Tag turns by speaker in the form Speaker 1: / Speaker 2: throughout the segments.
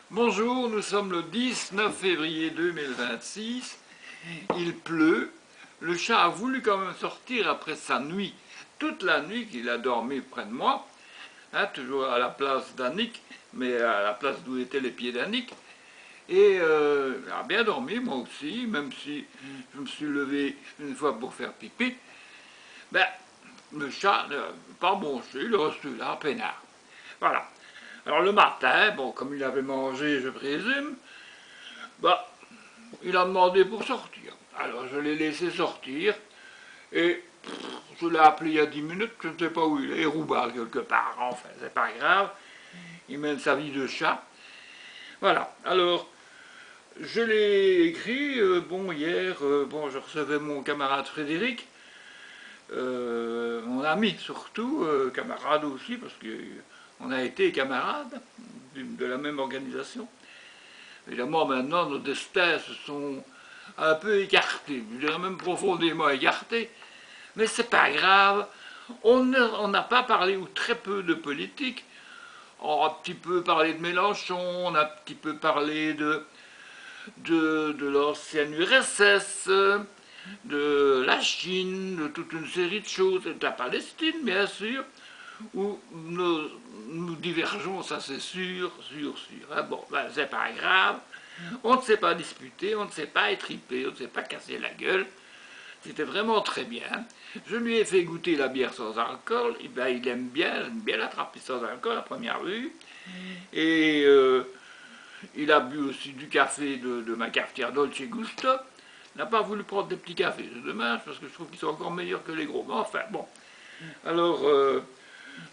Speaker 1: Bonjour, nous sommes le 19 février 2026, il pleut, le chat a voulu quand même sortir après sa nuit, toute la nuit qu'il a dormi près de moi, hein, toujours à la place d'Annick, mais à la place d'où étaient les pieds d'Annick, et il a bien dormi, moi aussi, même si je me suis levé une fois pour faire pipi, ben, le chat n'a pas bronché, il est resté là, peinard. Voilà. Alors le matin, bon, comme il avait mangé, je présume, bah, il a demandé pour sortir. Alors je l'ai laissé sortir et je l'ai appelé il y a 10 minutes, je ne sais pas où il est Rouba quelque part, enfin c'est pas grave, il mène sa vie de chat. Voilà, alors je l'ai écrit, bon hier, bon je recevais mon camarade Frédéric, mon ami surtout, camarade aussi parce qu'on a été camarades de la même organisation. Évidemment, maintenant, nos destins se sont un peu écartés, je dirais même profondément écartés, mais c'est pas grave. On n'a pas parlé, ou très peu, de politique. On a un petit peu parlé de Mélenchon, on a un petit peu parlé de l'ancienne URSS, de la Chine, de toute une série de choses, de la Palestine, bien sûr, où nous divergeons, ça c'est sûr. Ah bon, ben, c'est pas grave. On ne s'est pas disputé, on ne s'est pas étripé, on ne s'est pas cassé la gueule. C'était vraiment très bien. Je lui ai fait goûter la bière sans alcool. Et ben, il aime bien la trappe sans alcool à première vue. Et il a bu aussi du café de ma cafetière Dolce Gusto. Il n'a pas voulu prendre des petits cafés, c'est dommage, parce que je trouve qu'ils sont encore meilleurs que les gros. Mais enfin, bon. Alors,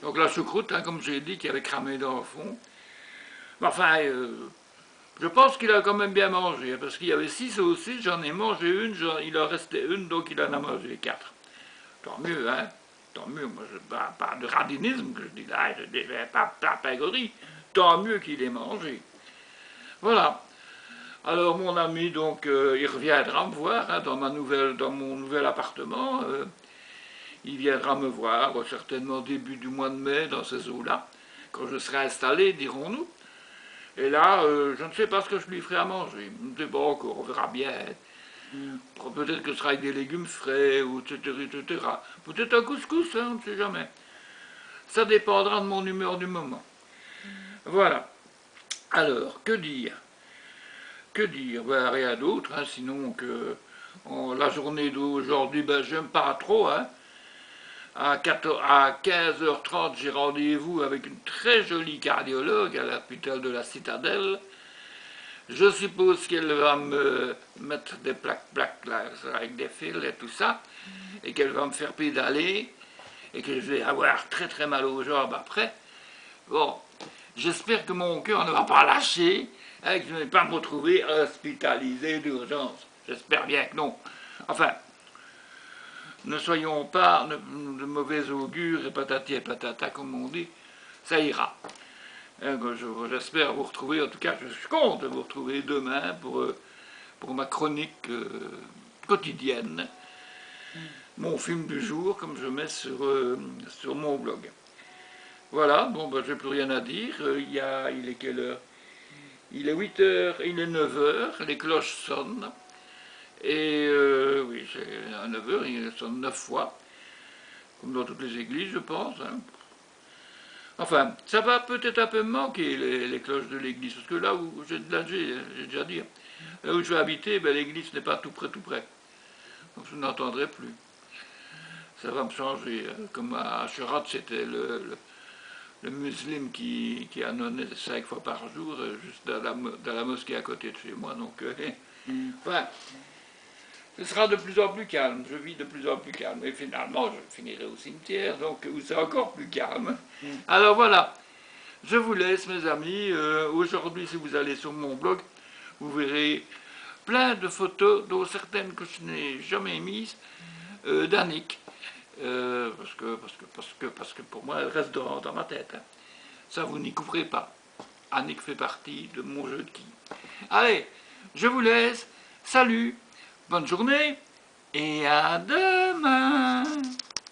Speaker 1: donc la choucroute, hein, comme j'ai dit, qui avait cramé dans le fond. Mais enfin, je pense qu'il a quand même bien mangé, parce qu'il y avait 6 saucisses, j'en ai mangé une, il en restait une, donc il en a mangé 4. Tant mieux, hein. Tant mieux, moi, pas de radinisme que je dis là, je dis pas de pagorie. Tant mieux qu'il ait mangé. Voilà. Alors mon ami, donc, il reviendra me voir hein, dans mon nouvel appartement. Il viendra me voir, certainement début du mois de mai, dans ces eaux-là, quand je serai installé, dirons-nous. Et là, je ne sais pas ce que je lui ferai à manger. Je ne sais pas encore, on verra bien. Peut-être que ce sera avec des légumes frais, ou etc. etc. Peut-être un couscous, hein, on ne sait jamais. Ça dépendra de mon humeur du moment. Voilà. Alors, que dire? Que dire? Ben, rien d'autre, hein, sinon que la journée d'aujourd'hui, ben, j'aime pas trop. Hein. À 15h30, j'ai rendez-vous avec une très jolie cardiologue à l'hôpital de la Citadelle. Je suppose qu'elle va me mettre des plaques là, avec des fils et tout ça, et qu'elle va me faire pédaler, et que je vais avoir très très mal aux jambes après. Bon, j'espère que mon cœur ne va pas lâcher, hein, que je ne vais pas me retrouver hospitalisé d'urgence. J'espère bien que non. Enfin, ne soyons pas de mauvais augure et patati et patata, comme on dit, ça ira. J'espère vous retrouver, en tout cas je compte vous retrouver demain pour ma chronique quotidienne, mon film du jour, comme je mets sur mon blog. Voilà, bon ben j'ai plus rien à dire, il est quelle heure? Il est 8h, il est 9h, les cloches sonnent, et oui, c'est à 9h, il sonne 9 fois, comme dans toutes les églises je pense, hein. Enfin, ça va peut-être un peu me manquer les cloches de l'église, parce que là où j'ai déjà dit, là où je vais habiter, ben, l'église n'est pas tout près, donc je n'entendrai plus. Ça va me changer, comme à Cherat, c'était le musulman qui annonnait 5 fois par jour, juste dans la mosquée à côté de chez moi, donc, enfin, ce sera de plus en plus calme, je vis de plus en plus calme, et finalement je finirai au cimetière, donc où c'est encore plus calme. Alors voilà, je vous laisse mes amis, aujourd'hui si vous allez sur mon blog, vous verrez plein de photos, dont certaines que je n'ai jamais mises, d'Annick, parce que pour moi elle reste dans ma tête, hein. Ça vous n'y couperez pas, Annick fait partie de mon jeu de qui. Allez, je vous laisse, salut, bonne journée et à demain.